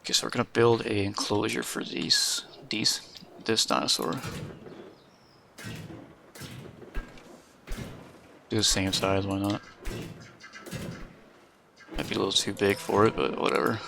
Okay, so we're gonna build a enclosure for this dinosaur. Do the same size, why not? Might be a little too big for it, but whatever.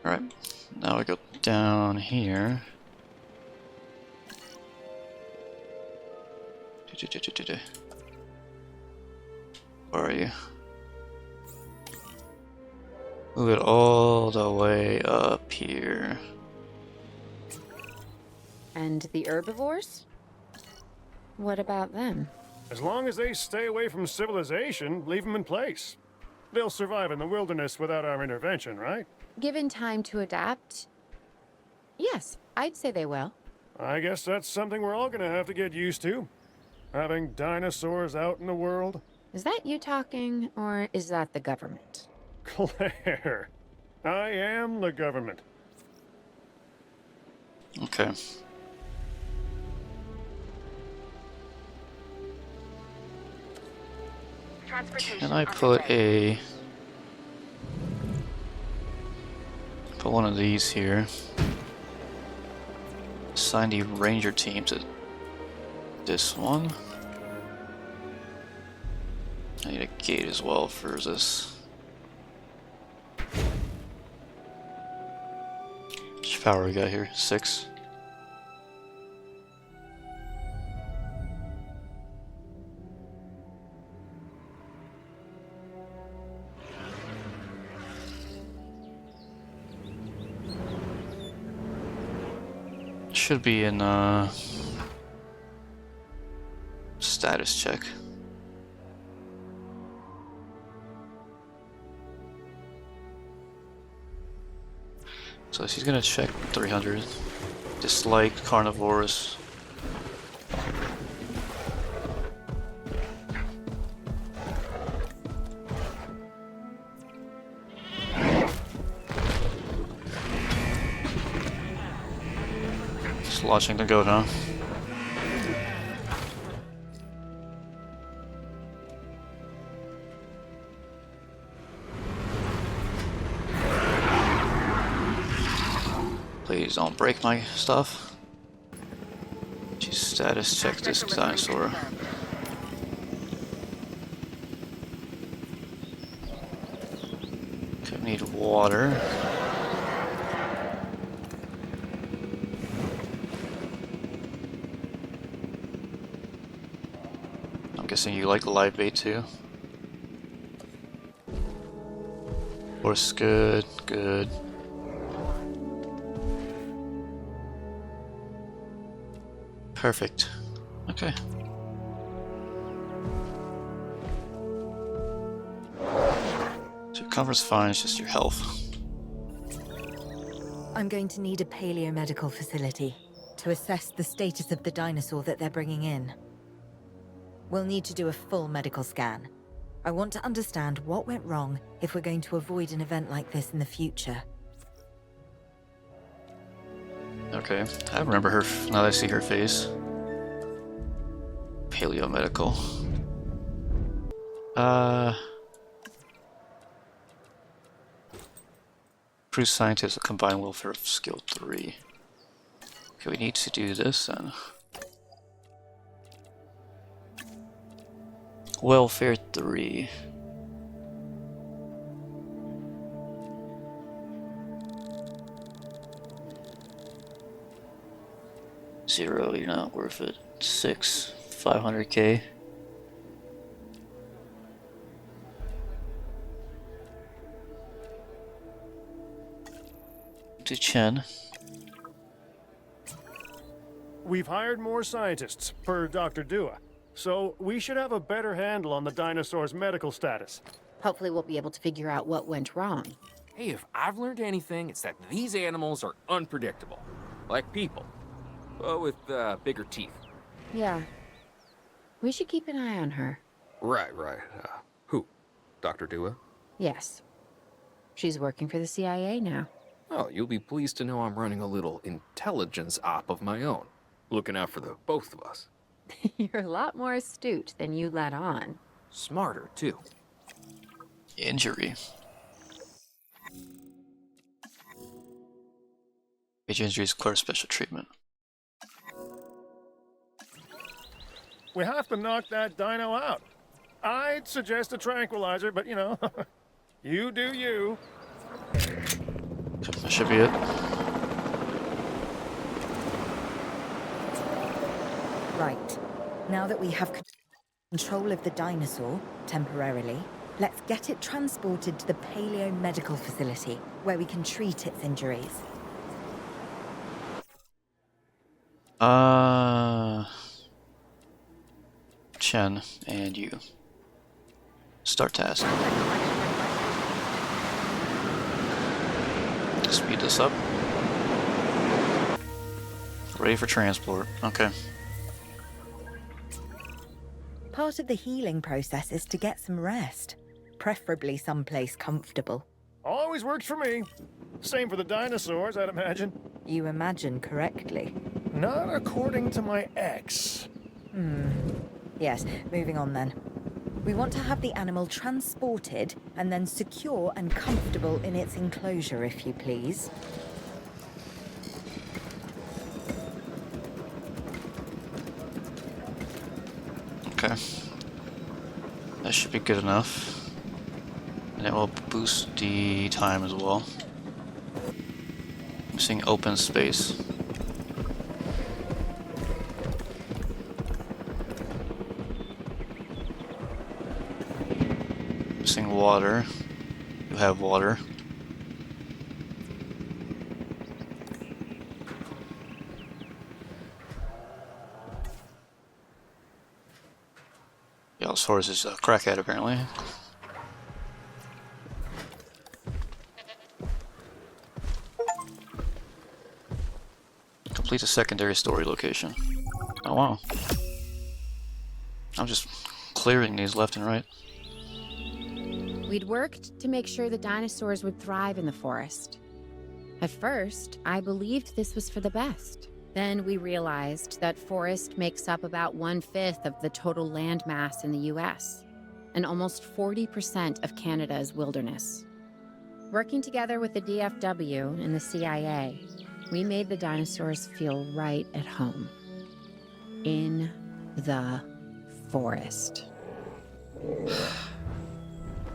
Alright, now we go down here. Where are you? Move it all the way up here. And the herbivores? What about them? As long as they stay away from civilization, leave them in place. They'll survive in the wilderness without our intervention, right? Given time to adapt? Yes, I'd say they will. I guess that's something we're all gonna have to get used to. Having dinosaurs out in the world. Is that you talking, or is that the government? Claire, I am the government. Okay. Can I put one of these here? Assign the ranger team to this one. I need a gate as well for this. How much power we got here? 6. Should be in status check. So she's gonna check 300. Dislike carnivores. Just launching the goat, huh? Please don't break my stuff. Just status check this dinosaur. Okay, we need water. I'm guessing you like the live bait too. Horse, good, good. Perfect. Okay. So your comfort's fine, it's just your health. I'm going to need a paleomedical facility to assess the status of the dinosaur that they're bringing in. We'll need to do a full medical scan. I want to understand what went wrong if we're going to avoid an event like this in the future. Okay, I remember her now that I see her face. Paleomedical. Cruise scientist with combined welfare of skill 3. Okay, we need to do this then. Welfare 3. Zero, you're not worth it. 6, 500k. To Chen. We've hired more scientists, per Dr. Dua. So we should have a better handle on the dinosaur's medical status. Hopefully we'll be able to figure out what went wrong. Hey, if I've learned anything, it's that these animals are unpredictable. Like people. But with bigger teeth. Yeah. We should keep an eye on her. Right. Who? Dr. Dua? Yes. She's working for the CIA now. Oh, you'll be pleased to know I'm running a little intelligence op of my own. Looking out for the both of us. You're a lot more astute than you let on. Smarter, too. Injury. Major injuries require special treatment. We have to knock that dino out. I'd suggest a tranquilizer, but you know, you do you. That should be it. Right. Now that we have control of the dinosaur, temporarily, let's get it transported to the Paleo-Medical Facility, where we can treat its injuries. Chen and you. Start task. Speed this up. Ready for transport. Okay. Part of the healing process is to get some rest, preferably someplace comfortable. Always works for me. Same for the dinosaurs, I'd imagine. You imagine correctly. Not according to my ex. Yes, moving on then. We want to have the animal transported and then secure and comfortable in its enclosure, if you please. Okay. That should be good enough. And it will boost the time as well. I'm seeing open space. Missing water. You have water. Yeah, this horse is a crackhead apparently. Complete a secondary story location. Oh wow. I'm just clearing these left and right. We'd worked to make sure the dinosaurs would thrive in the forest. At first, I believed this was for the best. Then we realized that forest makes up about 1/5 of the total land mass in the US, and almost 40% of Canada's wilderness. Working together with the DFW and the CIA, we made the dinosaurs feel right at home. In the forest.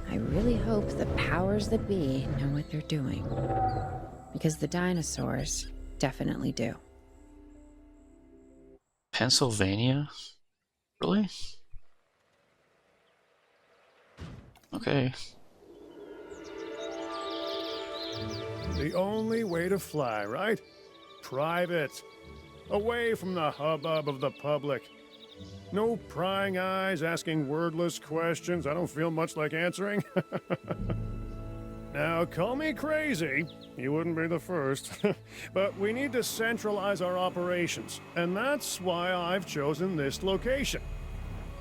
I really hope the powers that be know what they're doing. Because the dinosaurs definitely do. Pennsylvania? Really? Okay. The only way to fly, right? Private. Away from the hubbub of the public. No prying eyes asking wordless questions I don't feel much like answering. Now, call me crazy. You wouldn't be the first. But we need to centralize our operations, and that's why I've chosen this location.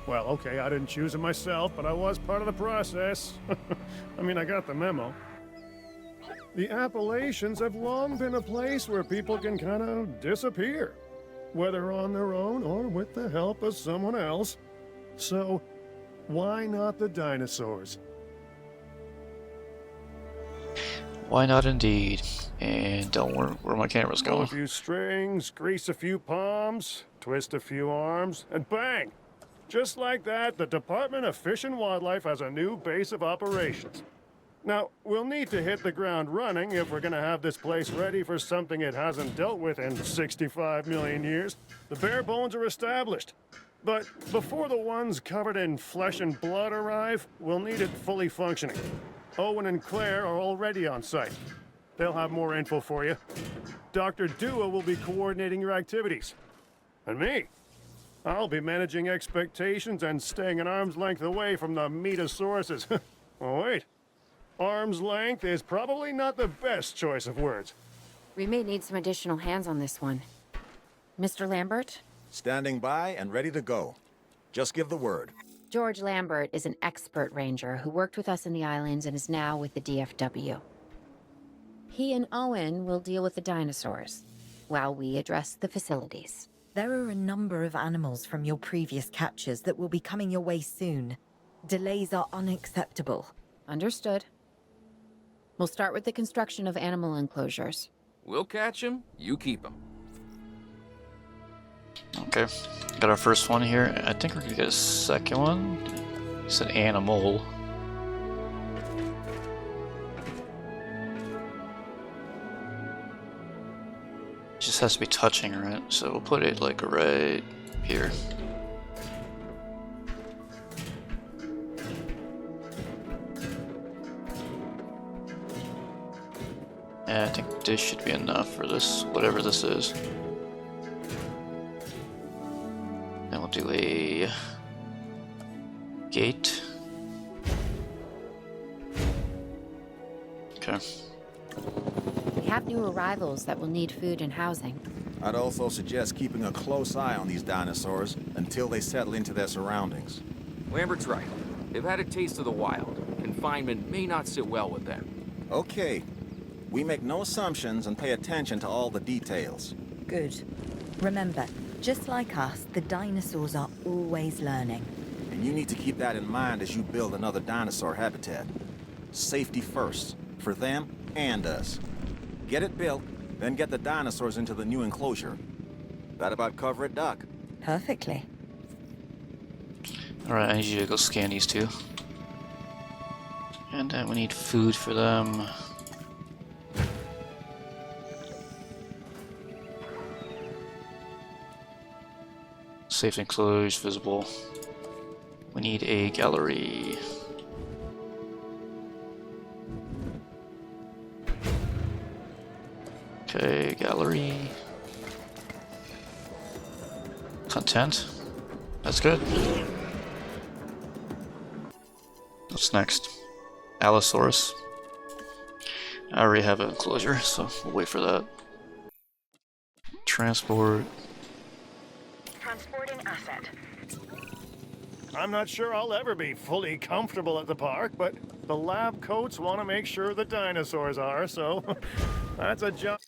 Well, okay, I didn't choose it myself, but I was part of the process. I mean, I got the memo. The Appalachians have long been a place where people can kind of disappear, whether on their own or with the help of someone else. So, why not the dinosaurs? Why not indeed? And don't worry where my camera's Pull a going. few strings, grease a few palms, twist a few arms, and bang! Just like that, the Department of Fish and Wildlife has a new base of operations. Now, we'll need to hit the ground running if we're gonna have this place ready for something it hasn't dealt with in 65 million years. The bare bones are established. But before the ones covered in flesh and blood arrive, we'll need it fully functioning. Owen and Claire are already on site. They'll have more info for you. Dr. Dua will be coordinating your activities. And me, I'll be managing expectations and staying an arm's length away from the meatosauruses. Oh, wait. Arm's length is probably not the best choice of words. We may need some additional hands on this one. Mr. Lambert? Standing by and ready to go. Just give the word. George Lambert is an expert ranger who worked with us in the islands and is now with the DFW. He and Owen will deal with the dinosaurs, while we address the facilities. There are a number of animals from your previous catches that will be coming your way soon. Delays are unacceptable. Understood. We'll start with the construction of animal enclosures. We'll catch him, you keep him. Okay, got our first one here. I think we're gonna get a second one. It's an animal. Just has to be touching, right? So we'll put it like right here. Yeah, I think this should be enough for this, whatever this is. Then we'll do a gate. Okay. We have new arrivals that will need food and housing. I'd also suggest keeping a close eye on these dinosaurs until they settle into their surroundings. Lambert's right. They've had a taste of the wild. Confinement may not sit well with them. Okay. We make no assumptions and pay attention to all the details. Good. Remember, just like us, the dinosaurs are always learning. And you need to keep that in mind as you build another dinosaur habitat. Safety first, for them and us. Get it built, then get the dinosaurs into the new enclosure. That about cover it, Doc? Perfectly. Alright, I need you to go scan these two. And then we need food for them. Safe enclosed, visible. We need a gallery. Okay, gallery. Content. That's good. What's next? Allosaurus. I already have an enclosure, so we'll wait for that. Transport. Transporting asset. I'm not sure I'll ever be fully comfortable at the park, but the lab coats want to make sure the dinosaurs are, so that's a job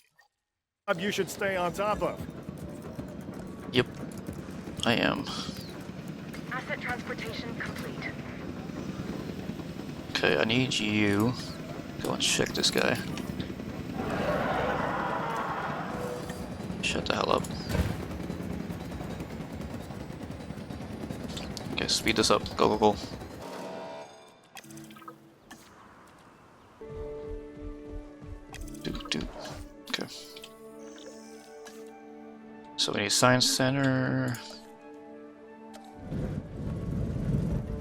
you should stay on top of. Yep, I am. Asset transportation complete. Okay, I need you to go and check this guy. Shut the hell up. Okay, speed this up. Go, go, go. Do. Okay. So we need science center.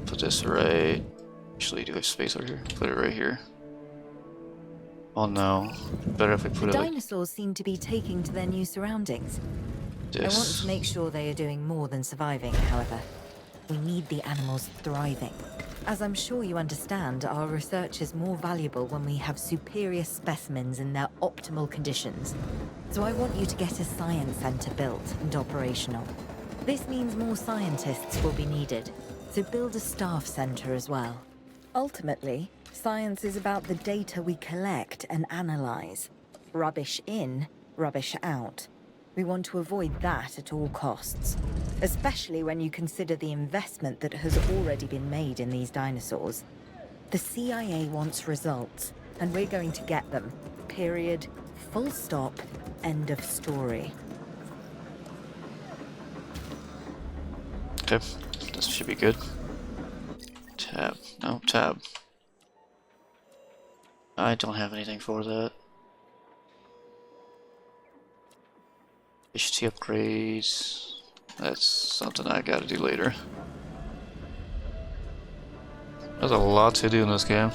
Put this right. Actually, do I have space over here? Put it right here. Oh no. Better if I put The it like dinosaurs seem to be taking to their new surroundings. I want this. to make sure they are doing more than surviving, however. We need the animals thriving. As I'm sure you understand, our research is more valuable when we have superior specimens in their optimal conditions. So I want you to get a science center built and operational. This means more scientists will be needed, so build a staff center as well. Ultimately, science is about the data we collect and analyze. Rubbish in, rubbish out. We want to avoid that at all costs, especially when you consider the investment that has already been made in these dinosaurs. The CIA wants results, and we're going to get them. Period. Full stop. End of story. Okay, this should be good. Tab. No, tab. I don't have anything for that. HT upgrades. That's something I gotta do later. There's a lot to do in this game.